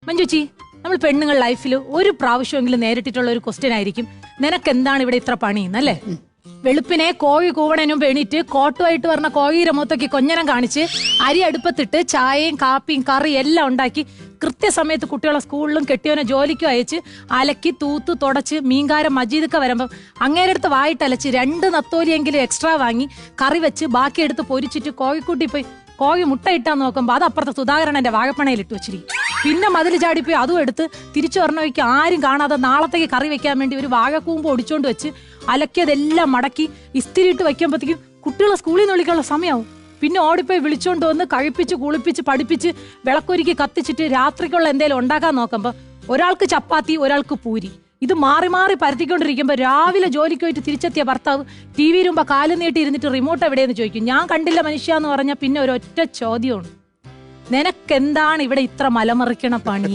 മഞ്ജുച്ചി, നമ്മൾ പെണ്ണുങ്ങൾ ലൈഫിൽ ഒരു പ്രാവശ്യമെങ്കിലും നേരിട്ടിട്ടുള്ള ഒരു ക്വസ്റ്റ്യൻ ആയിരിക്കും, നിനക്ക് എന്താണ് ഇവിടെ ഇത്ര പണിയെന്നല്ലേ? വെളുപ്പിനെ കോഴി കൂവണനും എണീറ്റ് കോട്ടുമായിട്ട് പറഞ്ഞ കോഴിയുടെ മുഖത്തൊക്കെ കൊഞ്ഞനം കാണിച്ച് അരി അടുപ്പത്തിട്ട് ചായയും കാപ്പിയും കറി എല്ലാം ഉണ്ടാക്കി കൃത്യസമയത്ത് കുട്ടികളെ സ്കൂളിലും കെട്ടിയവനെ ജോലിക്കും അയച്ച് അലക്കി തൂത്ത് തുടച്ച് മീൻകാരൻ മജീദൊക്കെ വരുമ്പം അങ്ങേരടുത്ത് വായിട്ടലച്ച് 2 നത്തോലിയെങ്കിലും എക്സ്ട്രാ വാങ്ങി കറി വെച്ച് ബാക്കി എടുത്ത് പൊരിച്ചിട്ട് കോഴിക്കൂട്ടി പോയി കോഴി മുട്ട ഇട്ടാന്ന് നോക്കുമ്പോൾ അത് അപ്പുറത്തെ സുധാകരന്റെ വാഴപ്പണയിൽ ഇട്ട് വെച്ചിരിക്കും. പിന്നെ മതിൽ ചാടിപ്പോയി അതും എടുത്ത് തിരിച്ചു പറഞ്ഞ വയ്ക്ക് ആരും കാണാതെ നാളത്തേക്ക് കറി വെക്കാൻ വേണ്ടി ഒരു വാഴക്കൂമ്പ് ഒടിച്ചോണ്ട് വെച്ച് അലക്കിയതെല്ലാം മടക്കി ഇസ്തിരിയിട്ട് വയ്ക്കുമ്പോഴത്തേക്കും കുട്ടികളെ സ്കൂളിൽ നിന്ന് വിളിക്കാനുള്ള സമയമാവും. പിന്നെ ഓടിപ്പോയി വിളിച്ചോണ്ട് വന്ന് കഴിപ്പിച്ച് കുളിപ്പിച്ച് പഠിപ്പിച്ച് വിളക്കൊരുക്കി കത്തിച്ചിട്ട് രാത്രിക്കുള്ള എന്തെങ്കിലും ഉണ്ടാക്കാൻ നോക്കുമ്പോൾ ഒരാൾക്ക് ചപ്പാത്തി ഒരാൾക്ക് പൂരി, ഇത് മാറി മാറി പരത്തിക്കൊണ്ടിരിക്കുമ്പോൾ രാവിലെ ജോലിക്ക് പോയിട്ട് തിരിച്ചെത്തിയ ഭർത്താവ് ടി വി ഇരുമ്പോ കാല് നീട്ടി ഇരുന്നിട്ട് റിമോട്ട് എവിടെയെന്ന് ചോദിക്കും. ഞാൻ കണ്ടില്ല മനുഷ്യ എന്ന് പറഞ്ഞാൽ പിന്നെ ഒരൊറ്റ ചോദ്യമാണ്, നിനക്കെന്താണ് ഇവിടെ ഇത്ര മലമറിക്കണ പണി?